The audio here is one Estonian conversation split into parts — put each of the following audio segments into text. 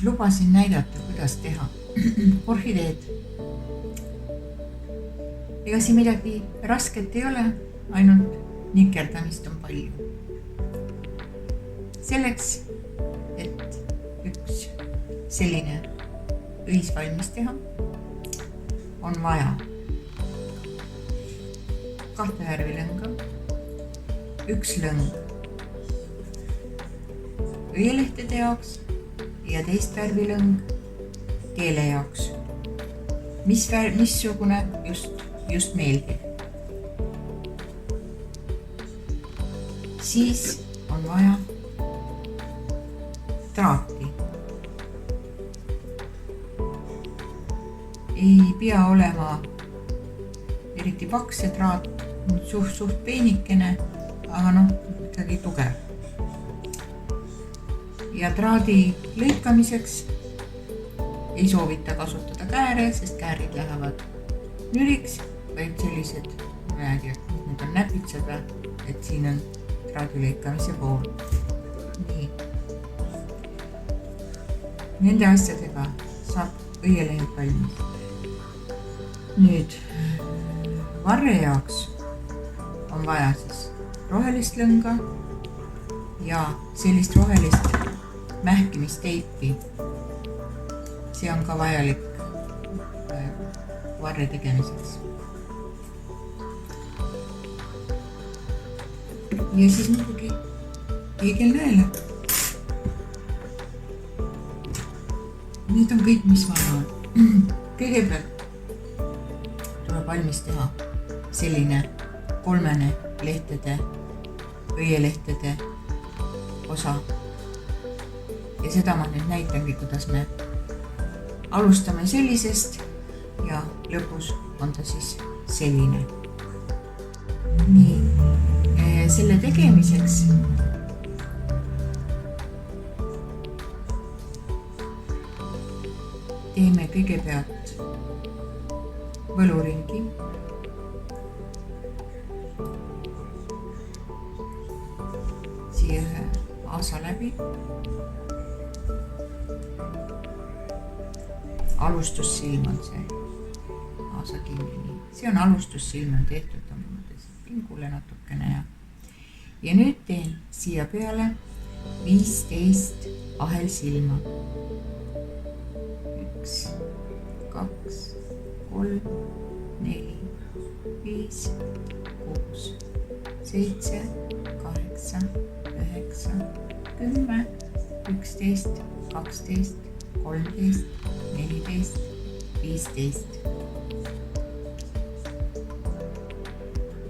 lubasin näidata, kuidas teha orhideed. Ega siin midagi rasket ei ole, ainult nikerdamist on palju. Selleks, et üks selline õis valmis teha, on vaja 2 värvi lõnga, 1 lõng õielehtede jaoks ja 2 värvi lõng keele jaoks. Missugune just meeldib. Siis on vaja traati. Ei pea olema eriti paks see traat, suht peenikene, aga ikkagi tugev. Ja traadi lõikamiseks ei soovita kasutada kääre, sest käärid lähevad nüriks, vaid sellised, need on näpitsad, et siin on traadi lõikamise pool. Nii. Nende asjadega saab õielehend valmis. Nüüd varre jaoks on vaja siis rohelist lõnga ja sellist rohelist mähkimisteipi. See on ka vajalik varre tegemiseks. Ja siis muidugi peegelnõele. Need on kõik, mis vaja on. Kõigepealt tuleb valmis teha selline 3 lehtede, õielehtede osa. Ja seda ma nüüd näitangi, kuidas me alustame sellisest ja lõpus on ta siis selline. Nii, selle tegemiseks teeme kõigepealt võluringi. Siia ühe aasa läbi. Alustussilm on see aasa kinni. See on alustussilm on tehtud, on pingule natukene ja nüüd teen siia peale 15 ahelsilma. 1, 2, 3, 4, 5, 6, 7, 8, 9, 10, 11, 12, 13, 14, 15.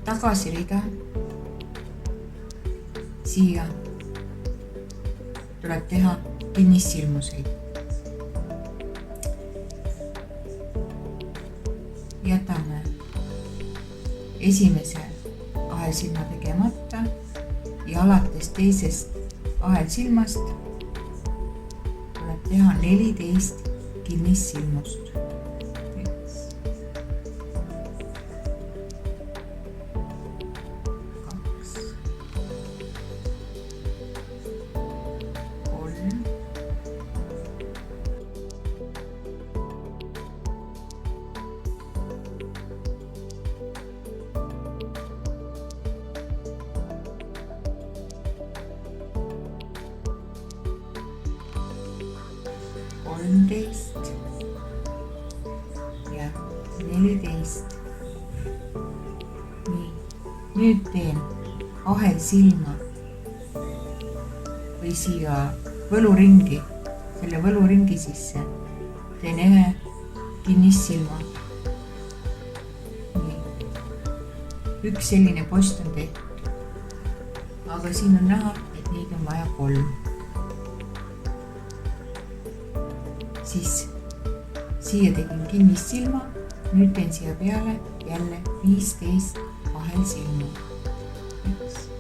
Tagasirida. Siia tuleb teha kinnissilmuseid. Jätame esimese ahelsilma tegemata ja alates teisest ahelsilmast tuleb teha 14 kinnissilmust. 13 ja 14. Nii, nüüd teen ahelsilma või siia võluringi, selle võluringi sisse teen ühe kinnissilma. Nii, üks selline post on tehtud, aga siin on näha, et neid on vaja 3. Siis siia tegin kinnissilma, nüüd teen siia peale jälle 15 ahelsilma. 1, 2.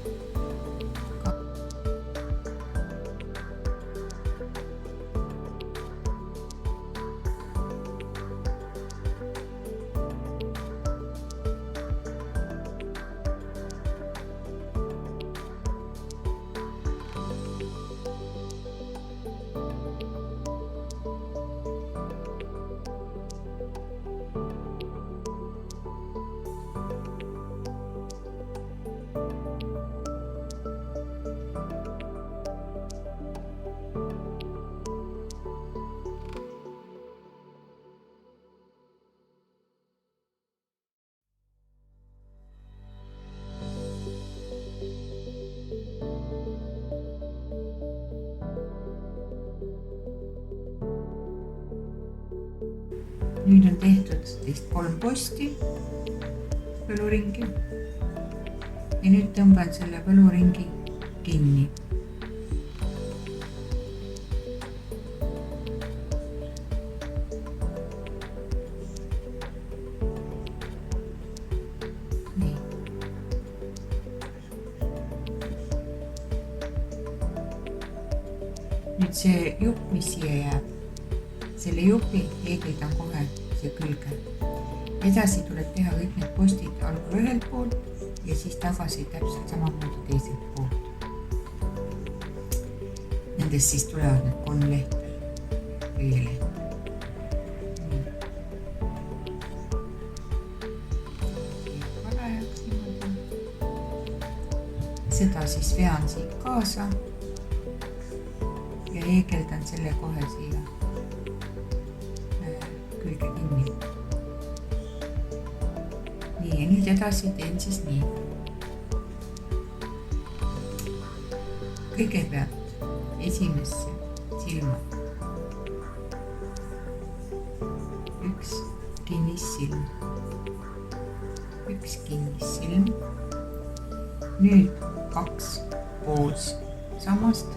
nüüd on tehtud teist 3 posti võluringi ja nüüd tõmban selle võluringi kinni. Nii. Nüüd see jupp, mis siia jääb, selle jupi heegeldan kohe siia külge. Edasi tuleb teha kõik need postid algul ühelt poolt ja siis tagasi täpselt samamoodi teiselt poolt. Nendest siis tulevad need 3 lehte, köielehte. Parajaks niimoodi. Seda siis vean siit kaasa ja heegeldan selle kohe siia külge kinni. Nii ja nüüd edasi teen siis nii. Kõigepealt esimesse silma. Üks kinnis silm. Üks kinnis silm. Nüüd 2 pools samast.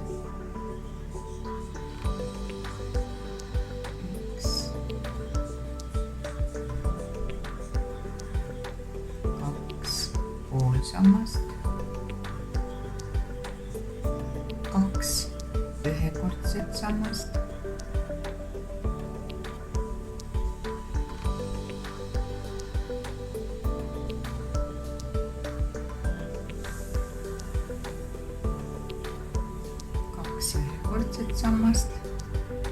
Samast 2 ühekordset sammast,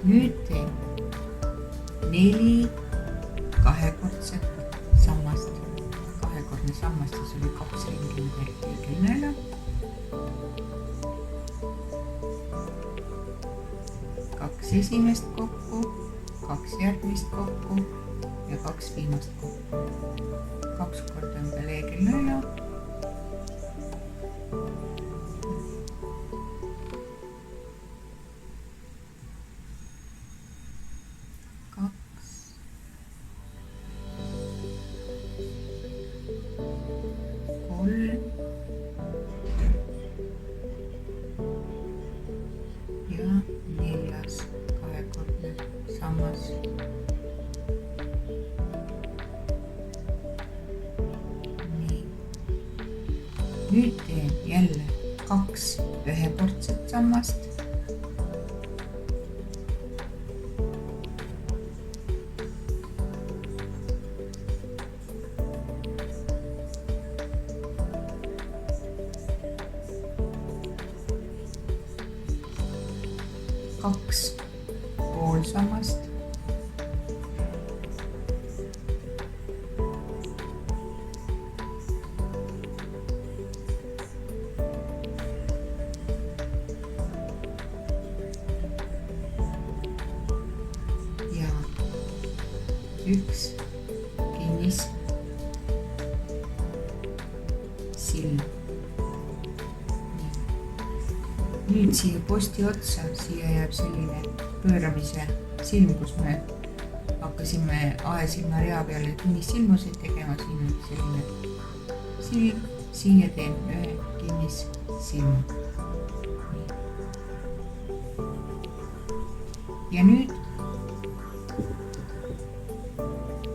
nüüd teen 4 kahekordset sammast. Kahekordne sammas, siis oli 2 ringi kõigil 2 esimest kokku, 2 järgmist kokku ja 2 viimast kokku. 2 korda ümber leegel 4. Ja 4. kahekordne sammas. Nii. Nüüd teen jälle 2 ühekordset sammast. Kaks poolsammast. Ja 1 kinnis silm. Nüüd siia posti otsa, siia jääb selline pööramise silm, kus me hakkasime aesilma rea peale kinnissilmusid tegema. Siin on selline silm, siia teen ühe kinnissilmu. Ja nüüd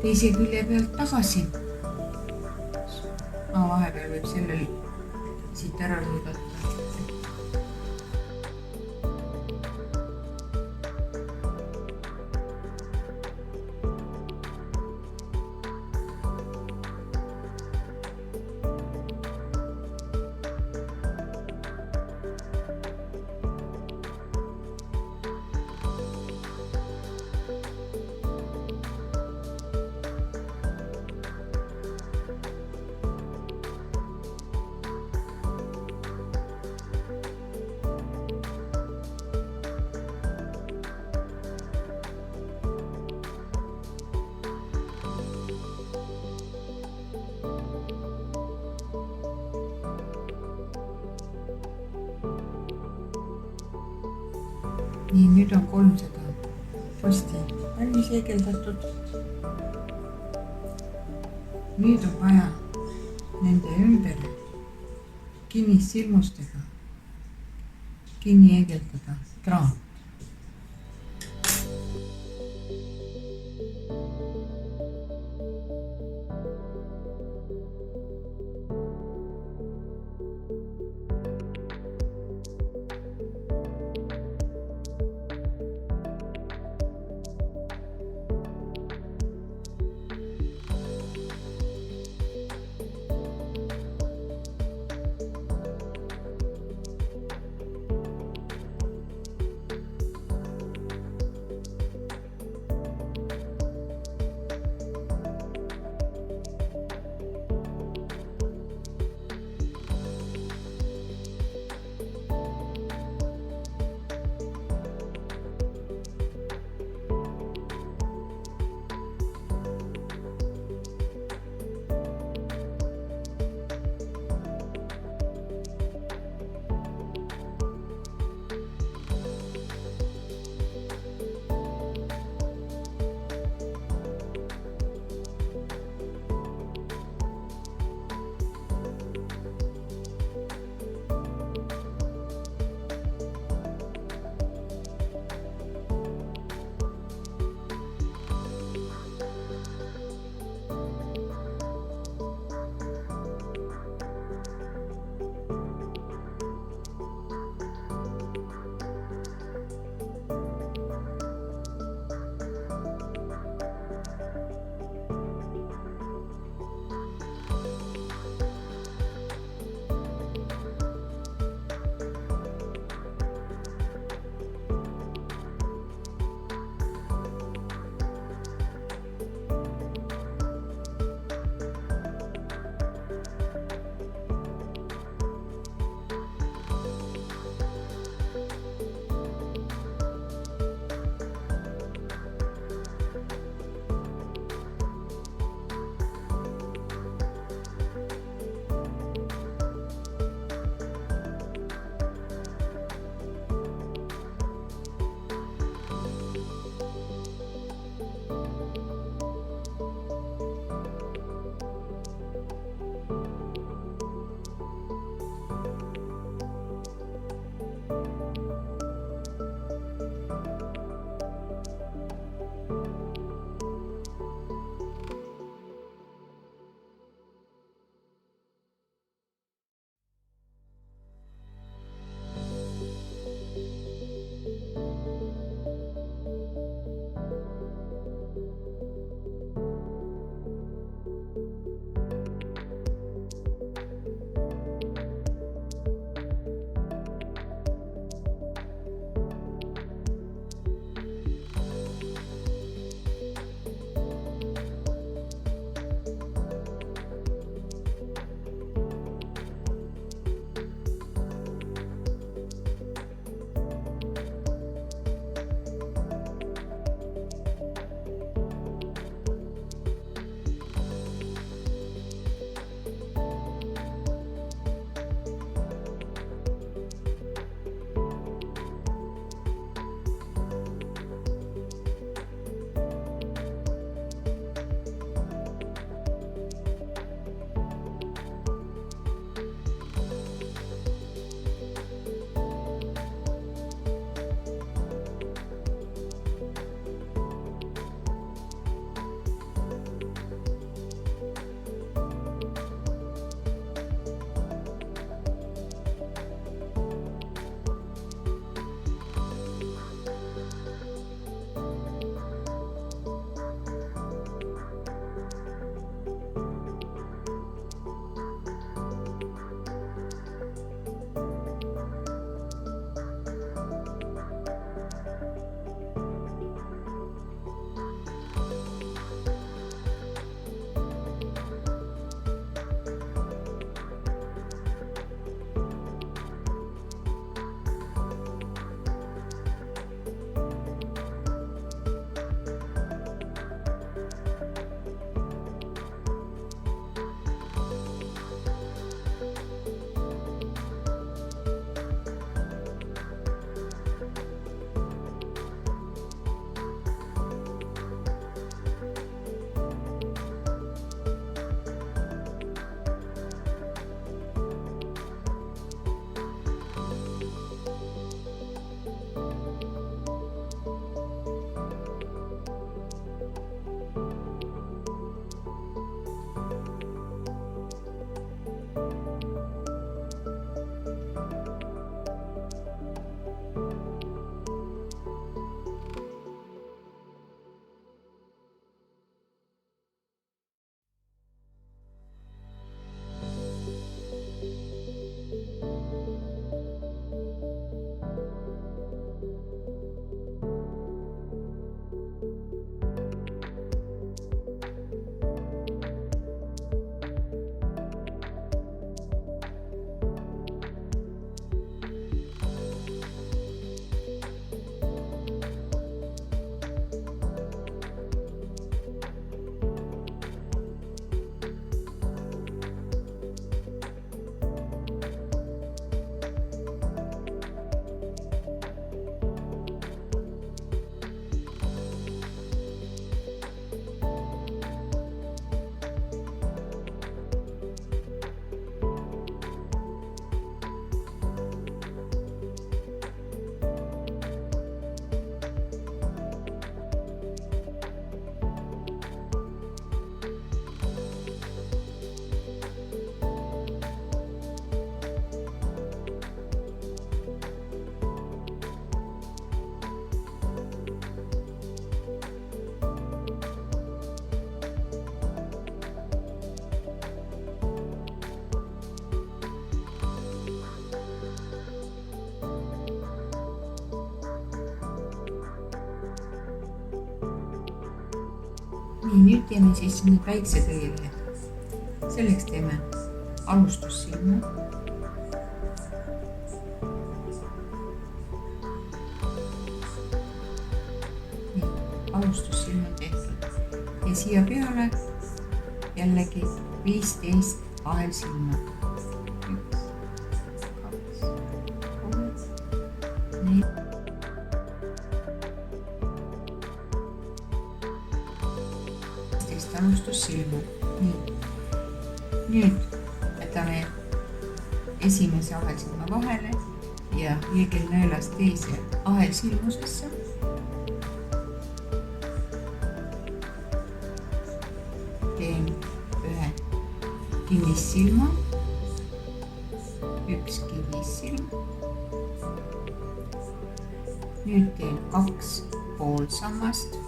teise külje pealt tagasi. Vahepeal võib sellel siit ära lõigata. Nii, nüüd on 300 posti valmis heegeldatud. nüüd on vaja nende ümber kinnissilmustega kinni heegeldada kraam. nii, nüüd teeme siis need väiksed õielehed. Selleks teeme alustussilmu. Nii, alustussilm on tehtud ja siia peale jällegi 15 ahelsilma. 1, 2, 3, 4. Alustussilmu. Nii. Nüüd võtame esimese ahelsilma vahele ja liigelnõelast teise ahelsilmusesse. Teen ühe kinnissilma, üks kivissilm. Nüüd teen 2 poolsammast.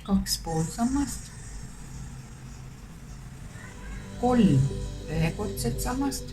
Kaks poolsammast, 3 ühekordset sammast,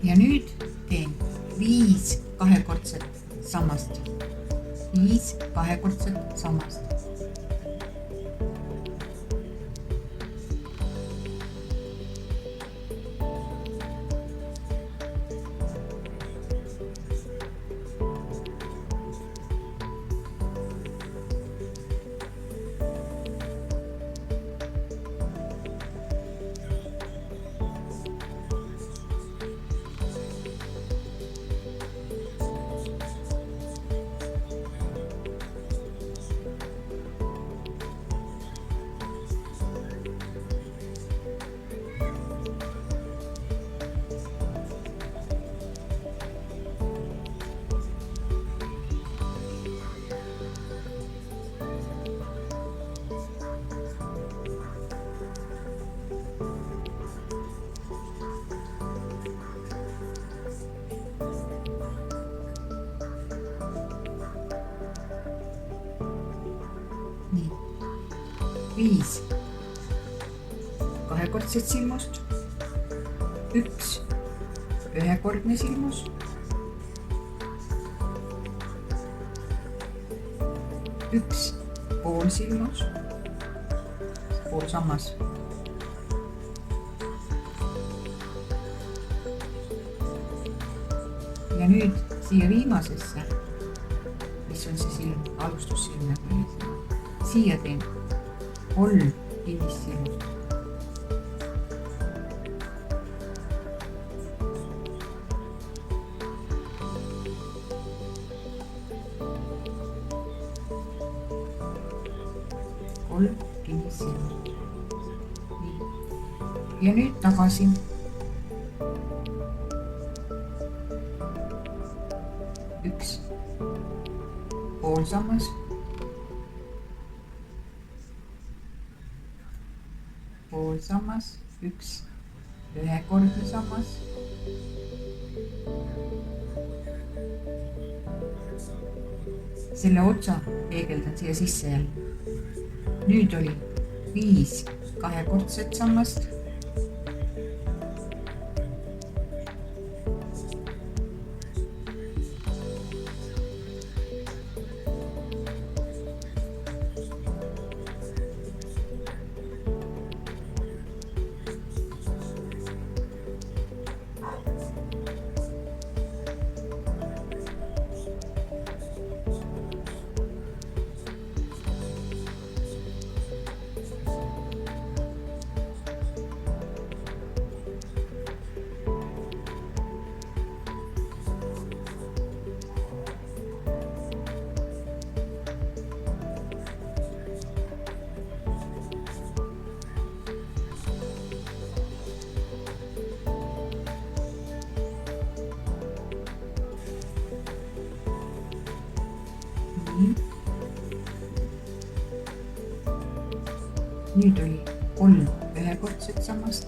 ja nüüd teen 5 kahekordset sammast. 5 kahekordset sammast. Nii, 5 kahekordset silmust, 1 ühekordne silmus, 1 poolsilmus, poolsammas, ja nüüd siia viimasesse, mis on see silm, alustussilm nagu oli, siia teen 3 kinnissilmust. Ja nüüd tagasi. Üks poolsammas. Poolsammas, üks ühekordne sammas. Selle otsa peegeldan siia sisse jälle. Nüüd oli 5 kahekordset sammast. nii. Nüüd oli 3 ühekordset sammast.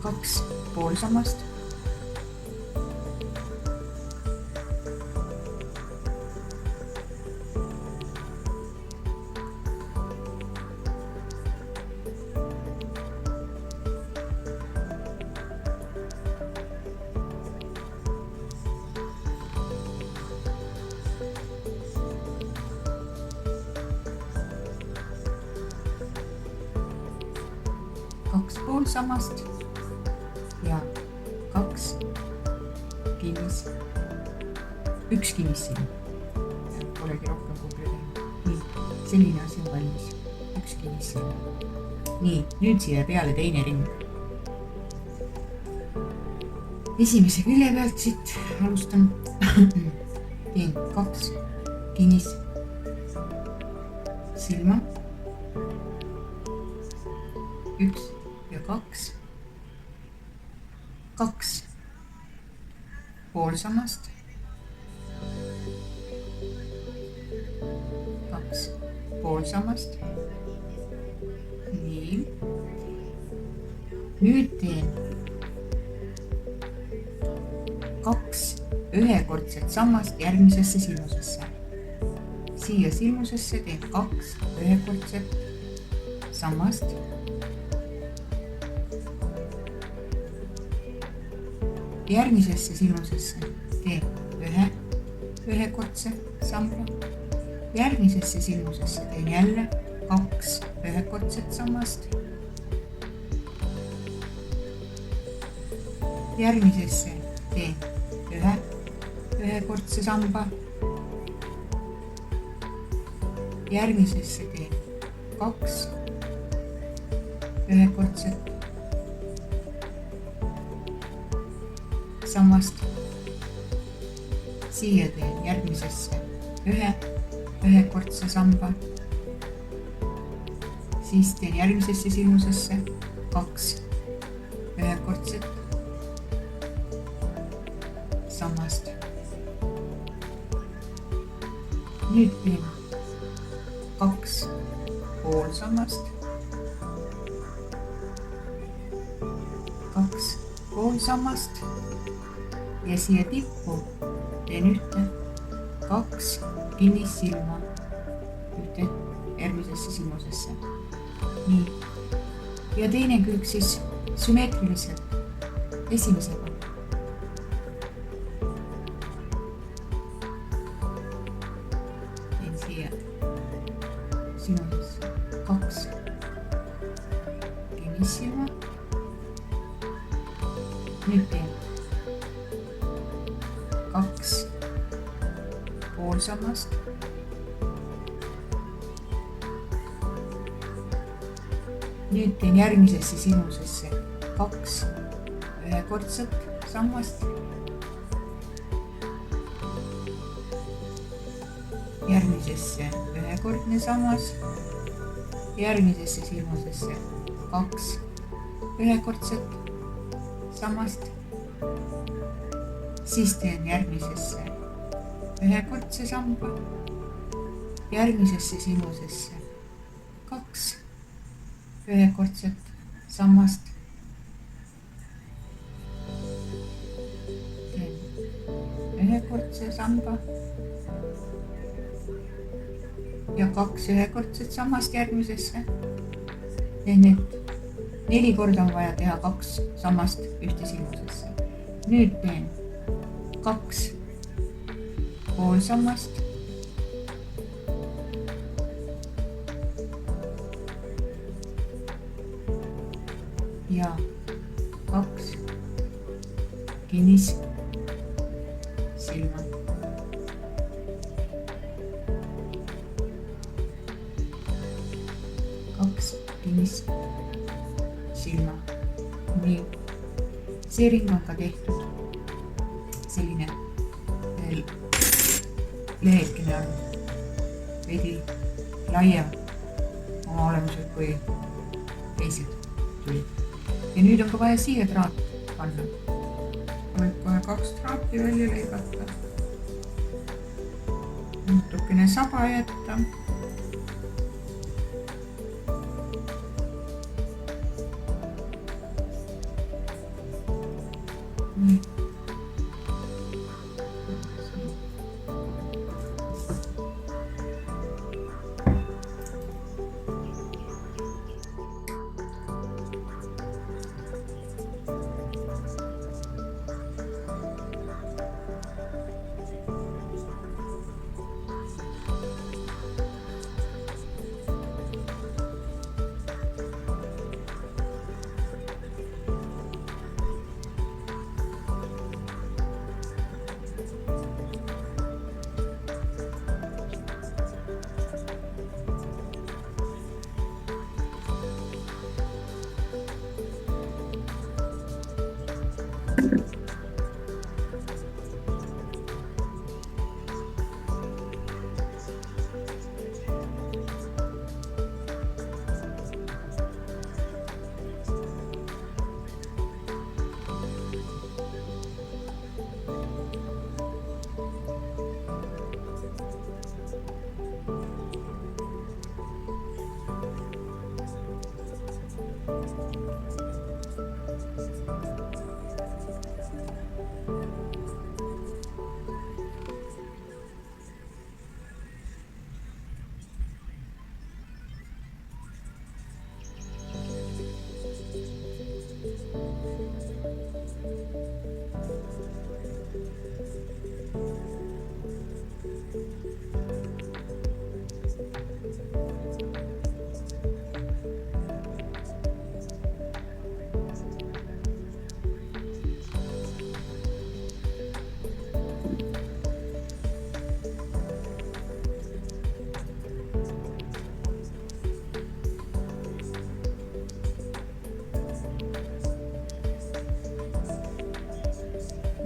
Kaks poolsammast. Kaks poolsammast ja 2 kinnis, 1 kinnissilm. Polegi rohkem kumbri teha. Nii, selline asi on valmis. 1 kinnissilm. Nii, nüüd siia peale teine ring. Esimese külje pealt siit alustan. Teen 2 kinnis silma. 1 ja 2. 2 poolsammast. 2 poolsammast. Nii. Nüüd teen 2 ühekordset sammast järgmisesse silmusesse. Siia silmusesse teen 2 ühekordset sammast. Järgmisesse silmusesse teen 1 ühekordse samba. Järgmisesse silmusesse teen jälle 2 ühekordset sammast. Järgmisesse teen 1 ühekordse samba. Järgmisesse teen 2 ühekordset sammast. Siia teen järgmisesse 1 ühekordse samba. Siis teen järgmisesse silmusesse 2 ühekordset sammast. Nüüd teen 2 poolsammast. 2 poolsammast. Ja siia tippu teen 2 kinnissilma järgmisesse silmusesse. Nii. Ja teine külg siis sümmeetriliselt esimesega. Teen siia silmusesse 2 kinnissilma. Nüüd teen 2 poolsammast. Nüüd teen järgmisesse silmusesse 2 ühekordset sammast. Järgmisesse ühekordne sammas. Järgmisesse silmusesse 2 ühekordset sammast. Siis teen järgmisesse ühekordse samba. Järgmisesse silmusesse 2 ühekordset sammast. Teen ühekordse samba ja 2 ühekordset sammast järgmisesse. Teen need 4 korda on vaja teha 2 sammast ühte silmusesse. Nüüd teen 2 poolsammast. Ja 2 kinnissilma. 2 kinnissilma. Nii. see ring on ka tehtud. Selline lehekene on veidi laiem oma olemuselt kui teised tulid. Ja nüüd on ka vaja siia traat panna. Võib kohe 2 traati välja lõigata. Natukene saba jätta. Nii.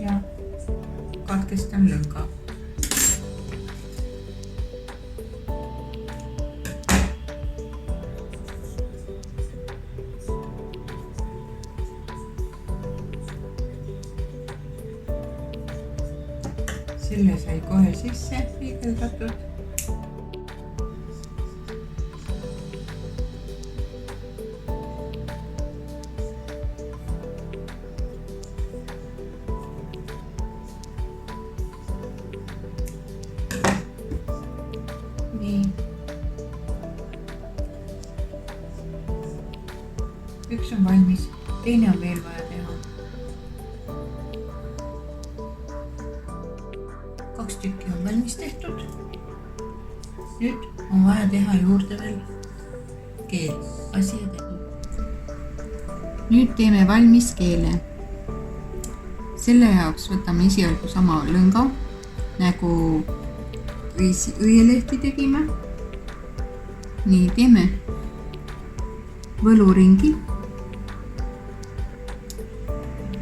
Ja katkestan lõnga. Selle sai kohe sisse liigeldatud. Nii. Üks on valmis, teine on veel vaja teha. 2 tükki on valmis tehtud. Nüüd on vaja teha juurde veel keel, asi ja tegu. Nüüd teeme valmis keele. Selle jaoks võtame esialgu sama lõnga, nagu õielehti tegime. Nii, teeme võluringi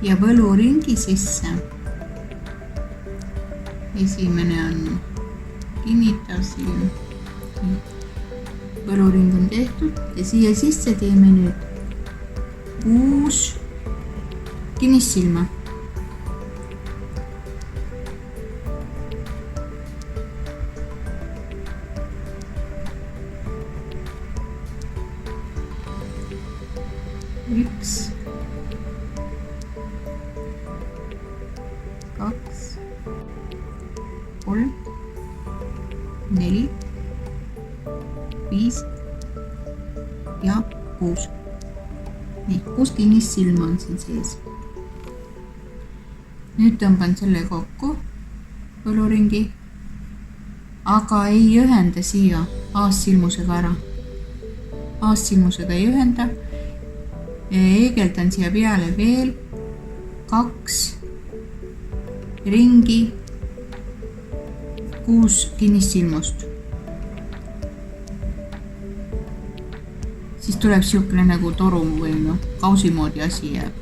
ja võluringi sisse. Esimene on kinnitav silm. Võluring on tehtud ja siia sisse teeme nüüd 6 kinnissilma. Üks, 2, 3, 4, 5 ja 6. Nii, 6 kinnissilma on siin sees. Nüüd tõmban selle kokku võluringi, aga ei ühenda siia aassilmusega ära. Aassilmusega ei ühenda. Eegeldan siia peale veel 2 ringi 6 kinnissilmust. Siis tuleb siukene nagu toru või kausi moodi asi jääb.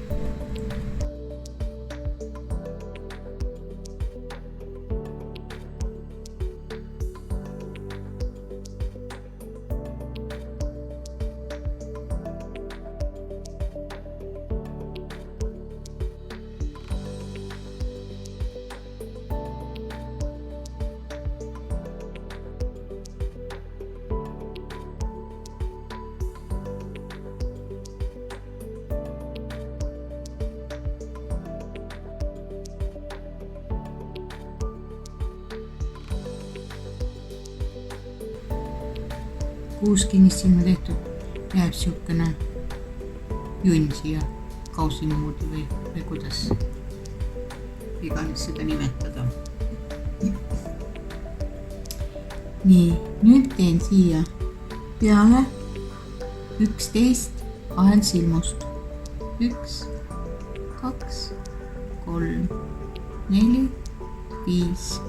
6 kinnist silma tehtud, jääb siukene junn siia kausi moodi või kuidas iganes seda nimetada. Nii, nüüd teen siia peale 11 ahelsilmust. 1, 2, 3, 4, 5,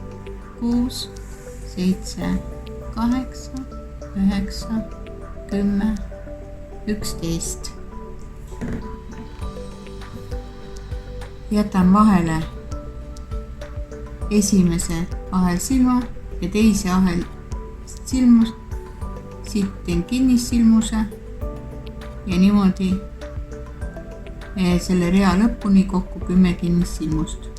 6, 7, 8, 9, 10, 11. Jätan vahele esimese ahelsilma ja teise ahelsilmust. Siit teen kinnissilmuse ja niimoodi selle rea lõpuni kokku 10 kinnissilmust.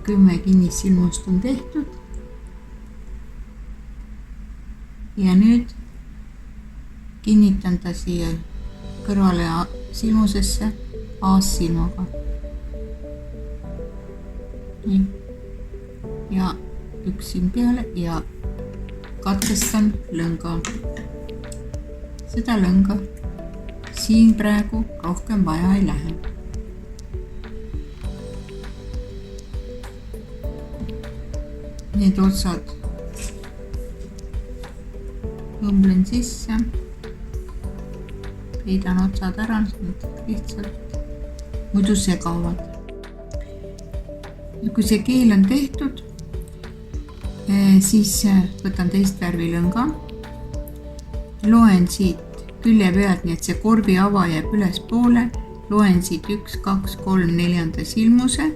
Kümme kinnissilmust on tehtud ja nüüd kinnitan ta siia kõrvale silmusesse aassilmaga. Ja üks silm peale ja katkestan lõnga. Seda lõnga siin praegu rohkem vaja ei lähe. Need otsad õmblen sisse, peidan otsad ära lihtsalt, muidu segavad. Kui see keel on tehtud, siis võtan teist värvi lõnga, loen siit külje pealt, nii et see korvi ava jääb üles poole, loen siit 1, 2, 3, 4. silmuse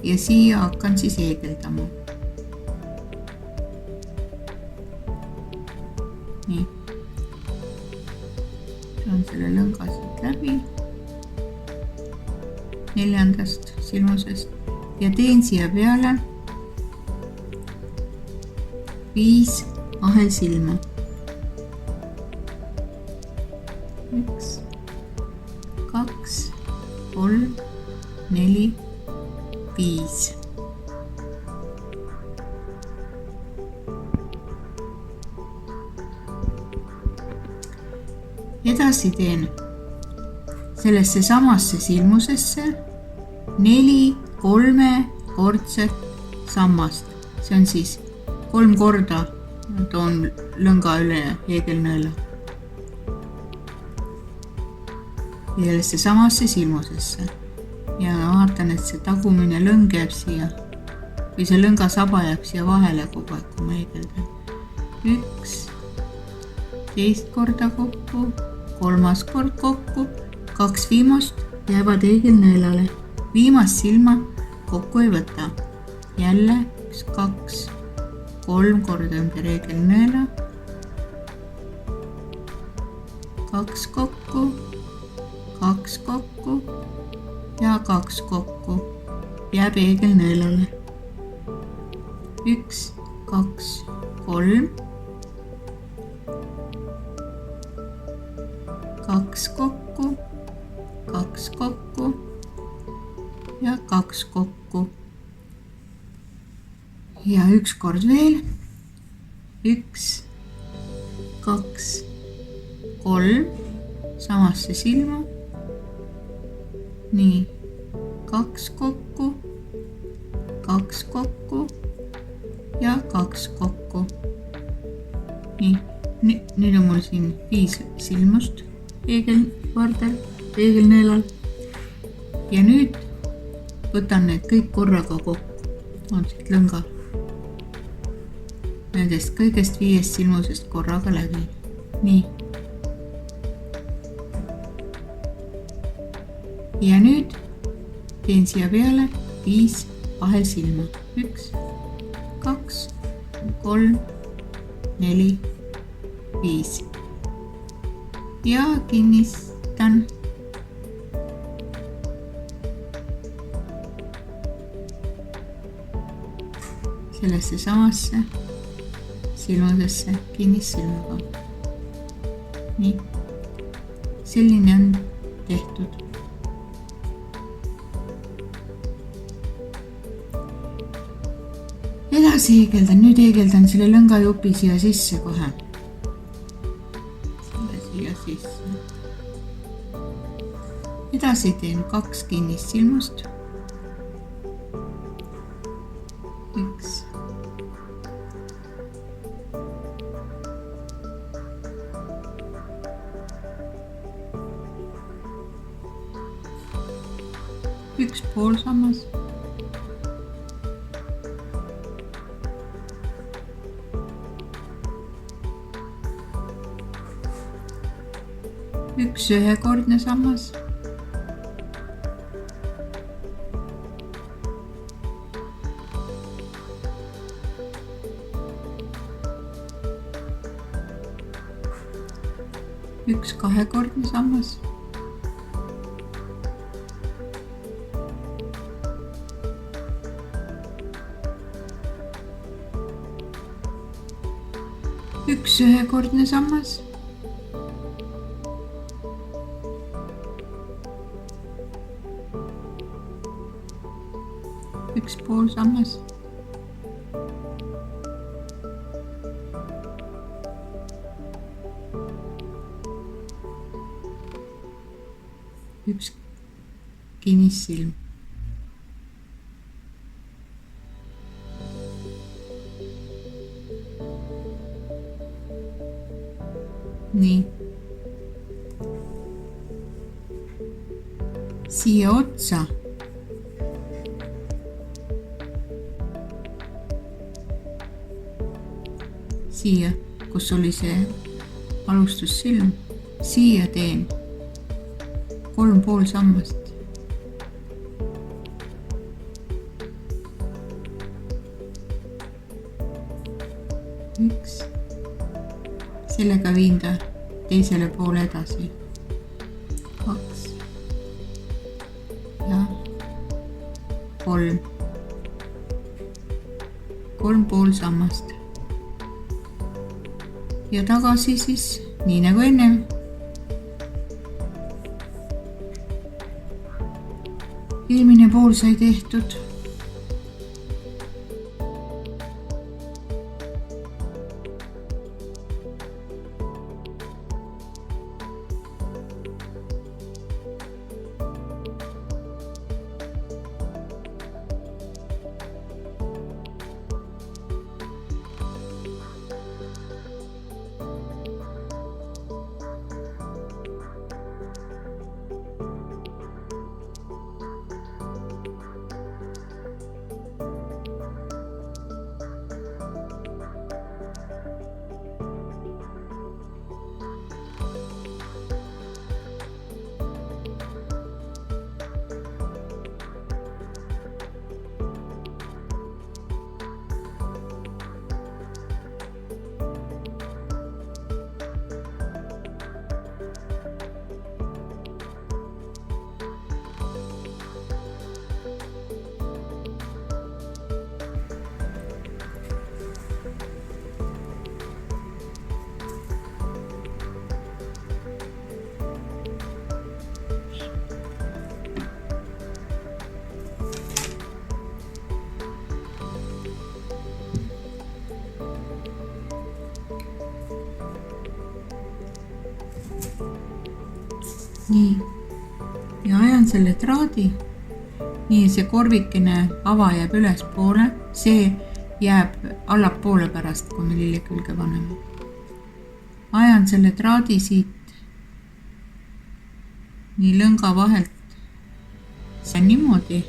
ja siia hakkan siis heegeldama. Nii. Saan selle lõnga siit läbi 4. silmusest ja teen siia peale 5 ahelsilma. 1, 2, 3, 4, 5. Edasi teen sellesse samasse silmusesse 4 kolmekordset sammast. See on siis 3 korda toon lõnga üle heegelnõela. Sellesse samasse silmusesse. Ja vaatan, et see tagumine lõng jääb siia või see lõnga saba jääb siia vahele kogu aeg, kui ma heegeldan. 1, teist korda kokku, 3. kord kokku, 2 viimast jäävad heegelnõelale. Viimast silma kokku ei võta. Jälle 1, 2, 3 korda ümber heegelnõela. 2 kokku, 2 kokku ja 2 kokku jääb heegelnõelale. 1, 2, 3. 2 kokku, 2 kokku ja 2 kokku. Ja 1 kord veel. 1, 2, 3 samasse silma. Nii, 2 kokku, 2 kokku ja 2 kokku. Nii, nüüd on mul siin 5 silmust heegelvardel, heegelnõelal. Ja nüüd võtan need kõik korraga kokku. On siit lõnga. Nendest kõigest 5 silmusest korraga läbi. Nii. Ja nüüd teen siia peale 5 2 silma. 1, 2, 3, 4, 5. Ja kinnistan. Sellesse samasse silmadesse kinnissilmaga. Nii. Selline on tehtud. Edasi eegeldan. Nüüd eegeldan selle lõngajupi siia sisse kohe. Selle siia sisse. Edasi teen 2 kinnissilmust. 1. Üks poolsammas. Üks ühekordne sammas. Üks kahekordne sammas. Üks ühekordne sammas. Üks poolsammas. Üks kinnissilm. Nii. Siia otsa siia, kus oli see alustussilm, siia teen 3 poolsammast. Üks. Sellega viin ta teisele poole edasi. 2 ja 3. 3 poolsammast. Ja tagasi siis, nii nagu enne. Eelmine pool sai tehtud. Nii. Ja ajan selle traadi. Nii, see korvikene ava jääb ülespoole. See jääb allapoole pärast, kui me lille külge paneme. Ajan selle traadi siit nii lõnga vahelt. See on niimoodi.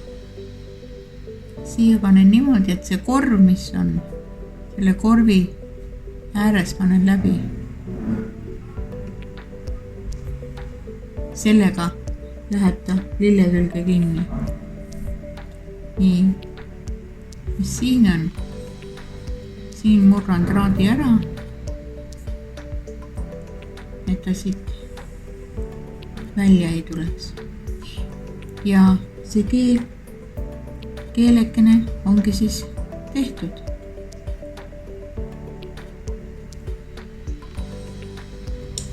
Siia panen niimoodi, et see korv, mis on selle korvi ääres, panen läbi. Sellega läheb ta lille külge kinni. Nii. mis siin on. Siin murran traadi ära, et ta siit välja ei tuleks. Ja see keelekene ongi siis tehtud.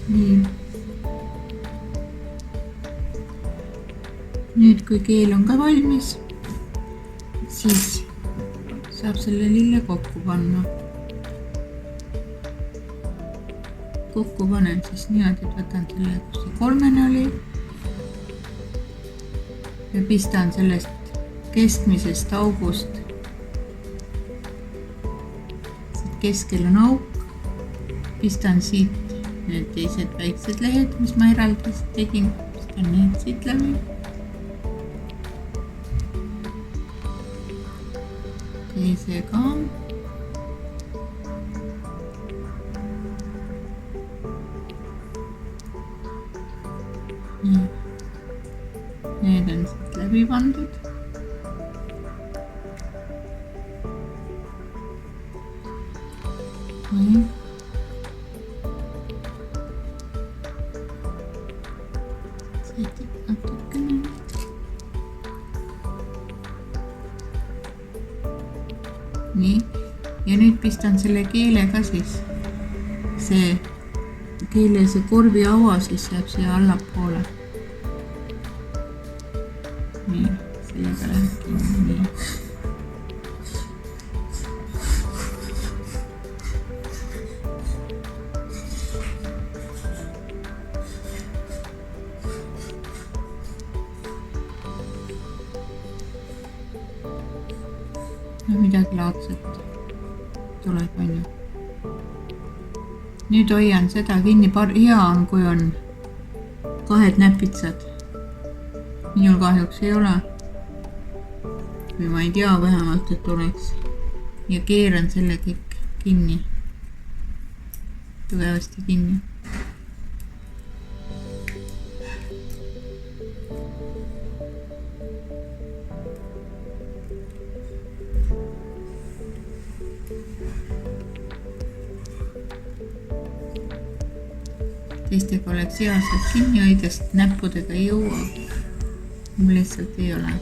Nii. Nüüd kui keel on ka valmis, siis saab selle lille kokku panna. Kokku panen siis niimoodi, et võtan selle, kus see kolmene oli ja pistan sellest keskmisest august. Siit keskel on auk, pistan siit need teised väiksed lehed, mis ma eraldi tegin, pistan need siit läbi. Teise ka. Need on siit läbi pandud. Nii. Siit natukene. Nii. Ja nüüd pistan selle keele ka siis. See keele see korvi ava siis jääb siia allapoole. Nii, sellega läheb kinni. Nii. No midagi laadset tuleb, on ju. Nüüd hoian seda kinni, hea on, kui on kahed näpitsad. Minul kahjuks ei ole. Või ma ei tea vähemalt, et oleks. Ja keeran selle kõik kinni. Tugevasti kinni. Teistega oleks hea sealt kinni hoida, sest näppudega ei jõua. Mul lihtsalt ei ole.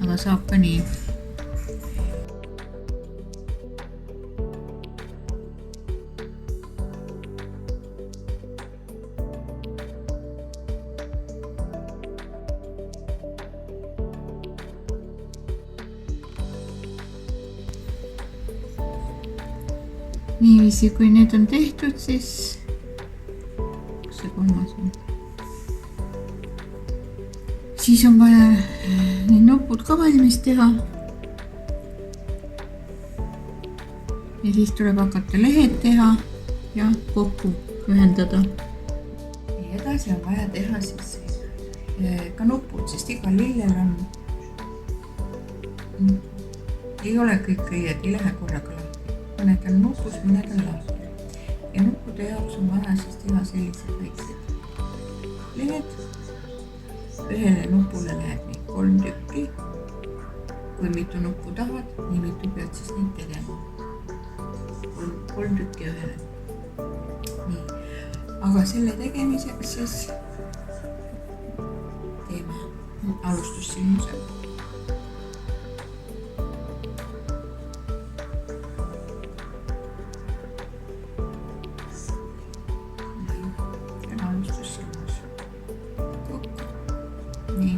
Aga saab ka nii. Niiviisi, kui need on tehtud, siis kus see kolmas on? Siis on vaja need nupud ka valmis teha. Ja siis tuleb hakata lehed teha ja kokku ühendada. Ja edasi on vaja teha siis ka nupud, sest igal lillel on ei ole kõik õied, ei lähe korraga lahti. Mõned on nupus, mõned on lahti. Ja nuppude jaoks on vaja siis teha sellised väiksed lehed. Ühele nupule läheb neid 3 tükki. Kui mitu nuppu tahad, nii mitu pead siis neid tegema. 3 tükki ühele. Nii. Aga selle tegemiseks siis teeme alustussilmuse. Nii.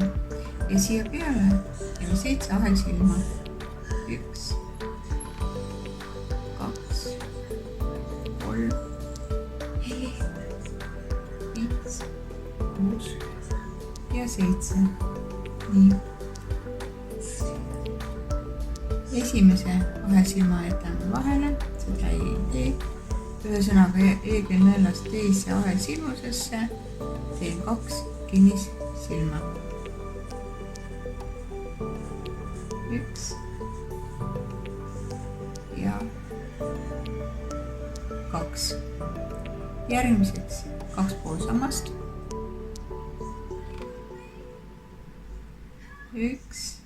Ja siia peale teeme 7 ahelsilma. 1, 2, 3, 4, 5, 6 ja 7. Nii. Esimese ahelsilma jätame vahele, seda ei tee. Ühesõnaga eegelnõelast teise ahelsilmusesse teen 2 kinnissilma. 1 ja 2. Järgmiseks 2 poolsammast. 1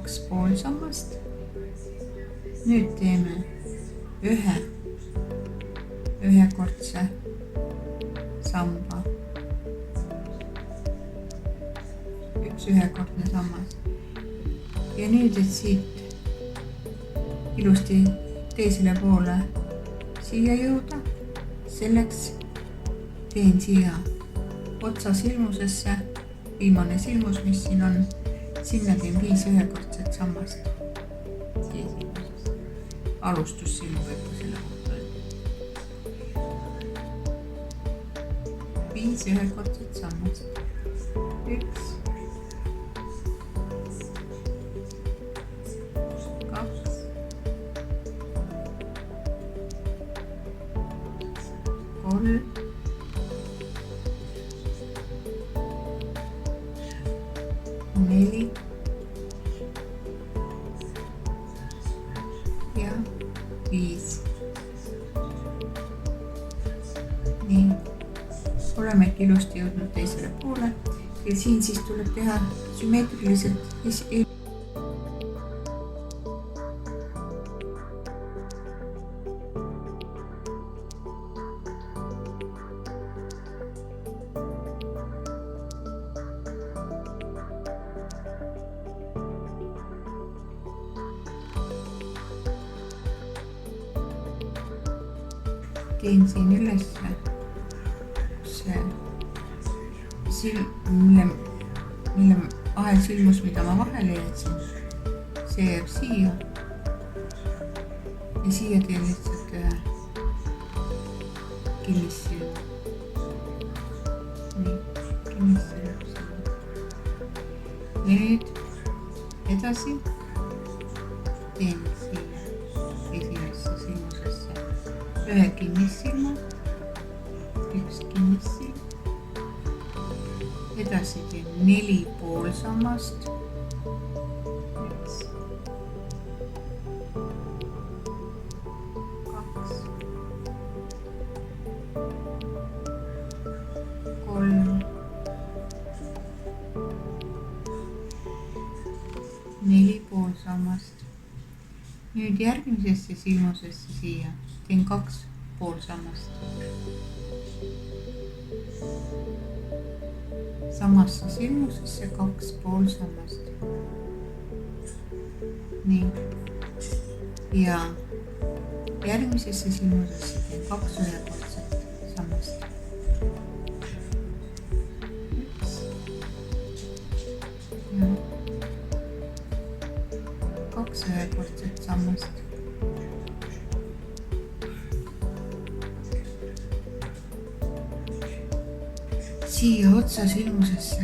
2 poolsammast. nüüd teeme ühekordse samba, üks ühekordne sammas. ja nüüd, et siit ilusti teisele poole siia jõuda, selleks teen siia otsa silmusesse, viimane silmus, mis siin on, sinna teen 5 ühekordset sammast. Alustussilm võib ka selle kohta öelda. 5 ühekordset sammast. 1, 2, 3, 4 ja 5. nii, olemegi ilusti jõudnud teisele poole ja siin siis tuleb teha sümmeetriliselt teen siin ülesse see silm, mille ahelsilmus, mida ma vahele jätsin, see jääb siia ja siia teen lihtsalt ühe kinnissilmu. nii, kinnissilm siia. ja nüüd edasi teen siia esimesse silmusesse ühe kinnissilma, üks kinnissilm, edasi teen 4 poolsammast, 1, 2, 3, 4 poolsammast. nüüd järgmisesse silmusesse siia teen 2 poolsammast. samasse silmusesse 2 poolsammast. nii. ja järgmisesse silmusesse teen 2 ühekordset sammast. 1 ja 2 ühekordset sammast. siia otsa silmusesse,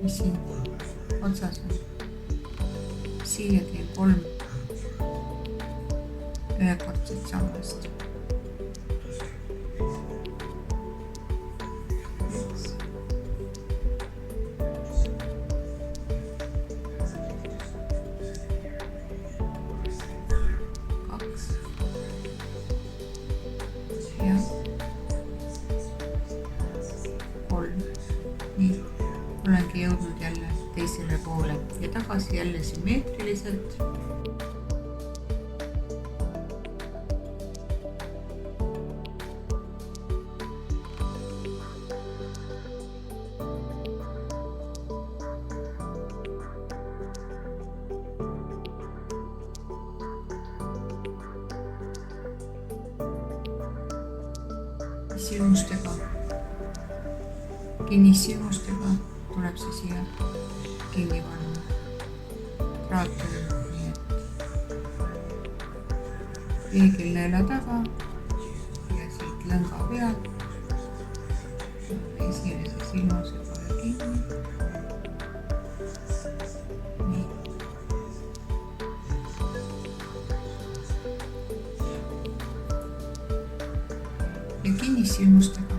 mis siin otsas on, siia teen 3 ühekordset sammast. 1, 2 ja 3. nii, olengi jõudnud jälle teisele poole ja tagasi jälle sümmeetriliselt. silmustega, kinnissilmustega tuleb see siia kinni panna kraateri, nii et peegelneela taga ja siit lõnga pealt esimese silmuse kohe kinni. nii. ja kinnissilmustega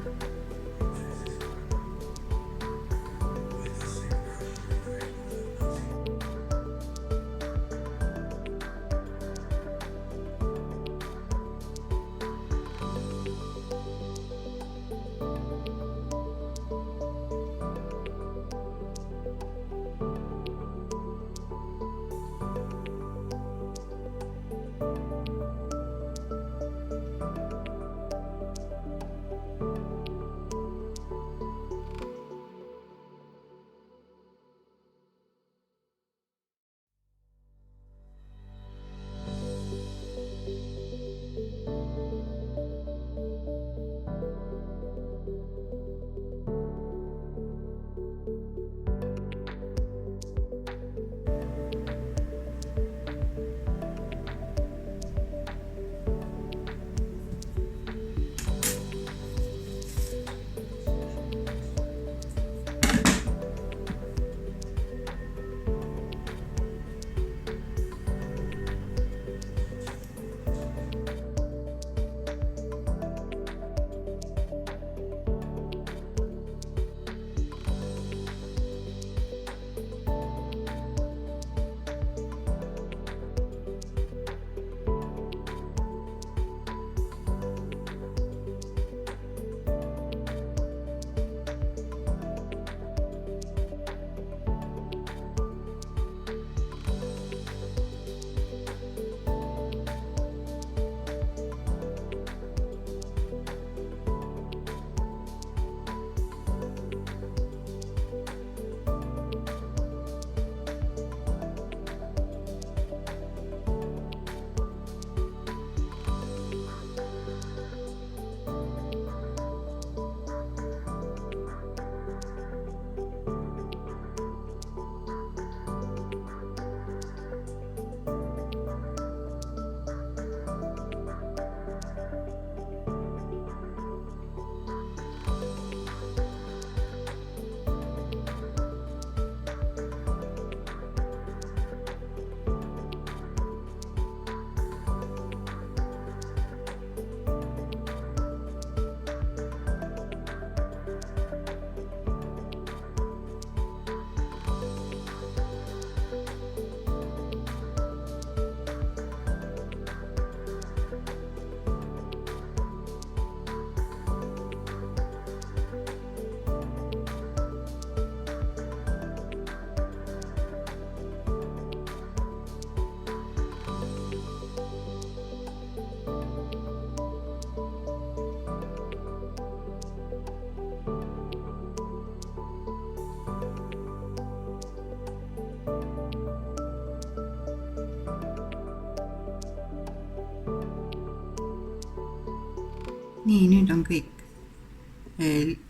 nii, nüüd on kõik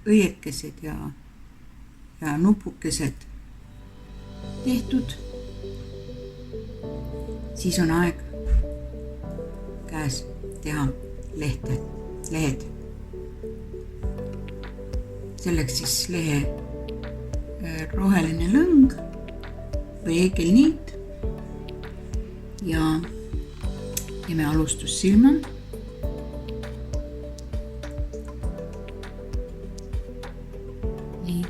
õiekesed ja nupukesed tehtud. Siis on aeg käes teha lehed. Selleks siis lehe roheline lõng, peegelniit ja teeme alustussilma. Nii,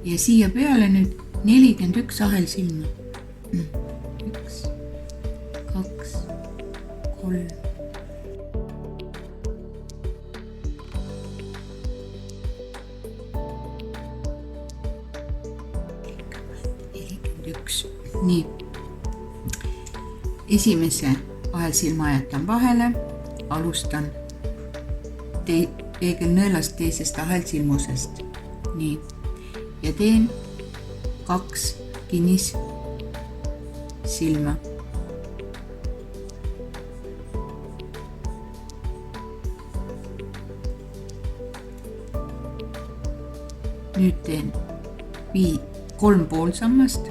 ja siia peale nüüd 41 ahelsilma. 1, 2, 3. Nii, esimese ahelsilma jätan vahele, alustan peegelnõelast teisest ahelsilmusest. Nii, ja teen 2 kinnissilma. Nüüd teen 3 poolsammast.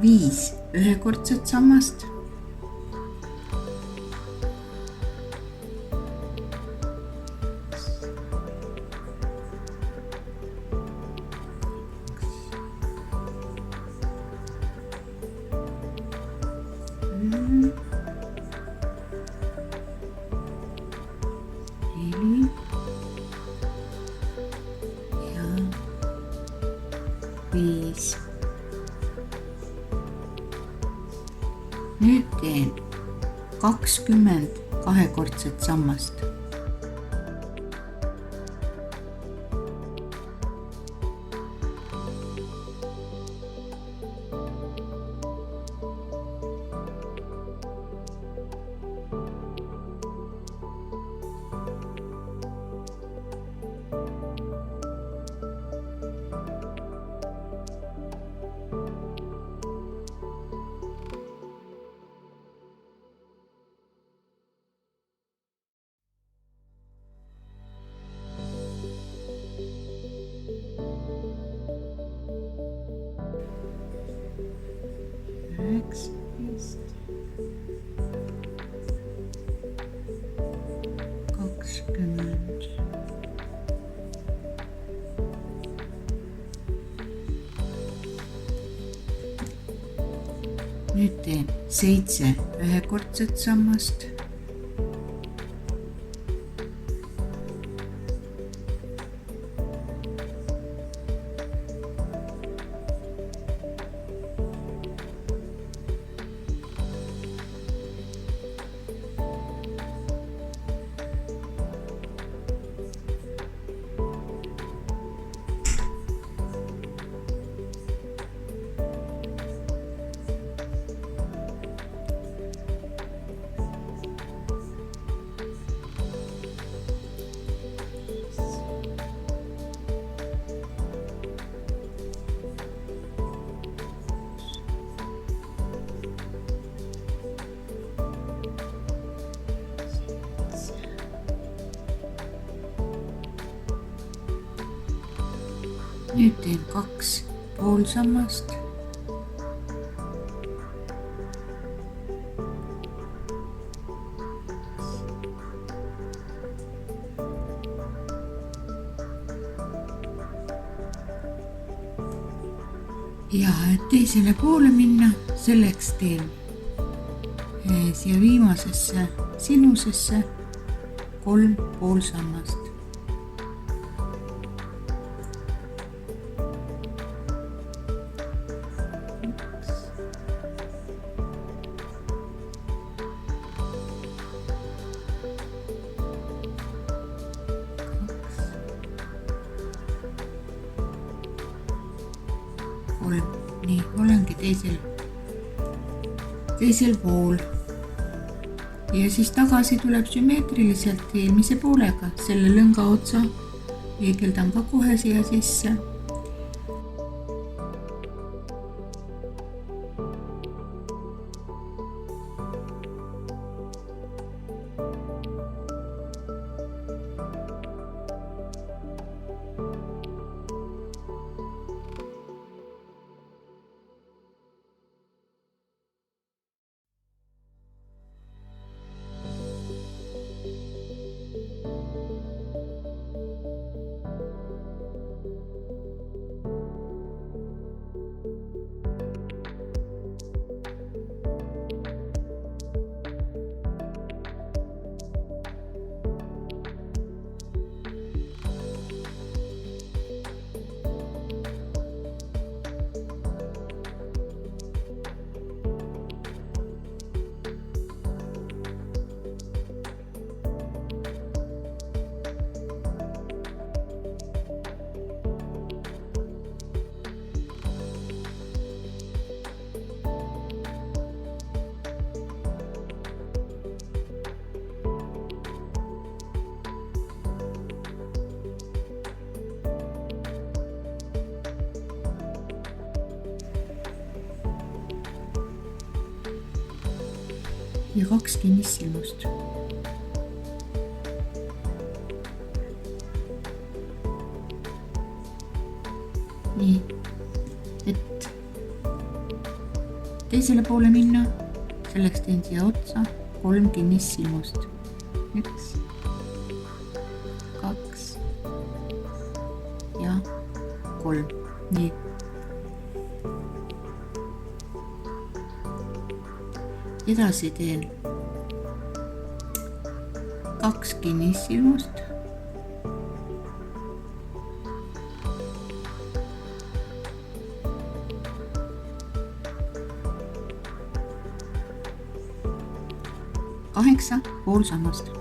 Viis ühekordset sammast. Ja 5. Nüüd teen 20 kahekordset sammast. Nüüd teen 7 ühekordset sammast. Nüüd teen 2 poolsammast. Ja et teisele poole minna, selleks teen siia viimasesse silmusesse 3 poolsammast. Nii, olengi teisel pool. ja siis tagasi tuleb sümmeetriliselt eelmise poolega, selle lõnga otsa liigeldan ka kohe siia sisse. Ja 2 kinnissilmust. Nii, et teisele poole minna, selleks teen siia otsa 3 kinnissilmust. 1, 2 ja 3. Nii. Edasi teen 2 kinnissilmust. Kaheksa poolsammast.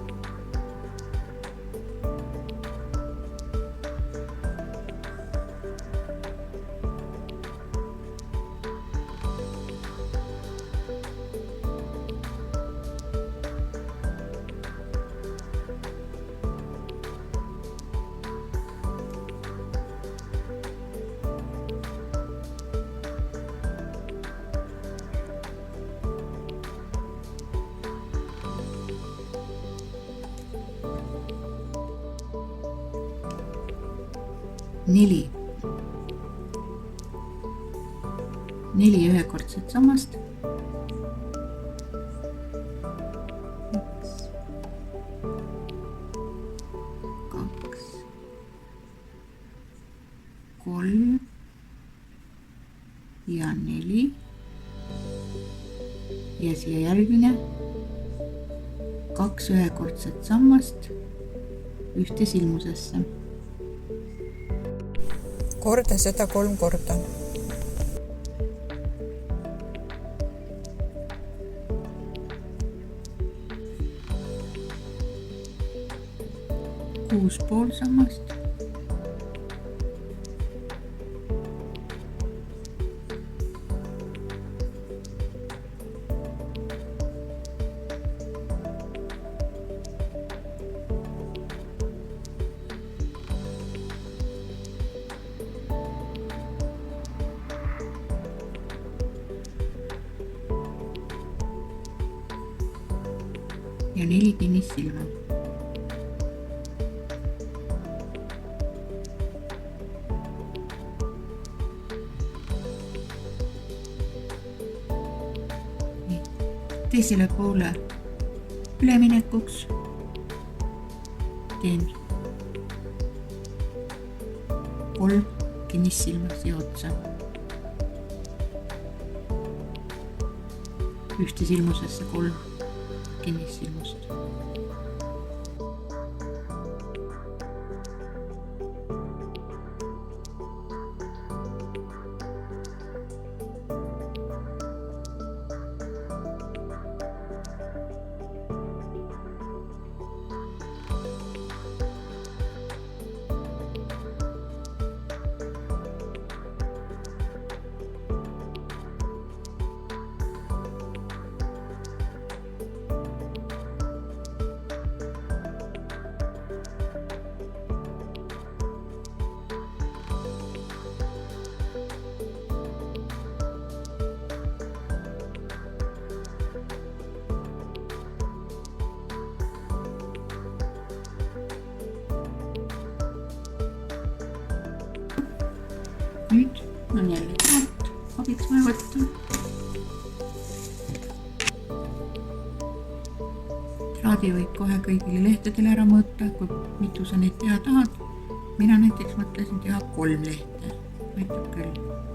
Neli ühekordset sammast. 1, 2, 3 ja 4 ja siia järgmine 2 ühekordset sammast ühte silmusesse. Korda seda 3 korda. Kuus poolsammast. Ja 4 kinnissilma. Teisele poole üleminekuks teen 3 kinnissilma siia otsa. Ühte silmusesse 3 kinnissilmust. nüüd on jälle kraat abiks vaja võtta. Kraadi võib kohe kõigile lehtedele ära mõõta, kui mitu sa neid teha tahad. Mina näiteks mõtlesin teha 3 lehte, aitab küll.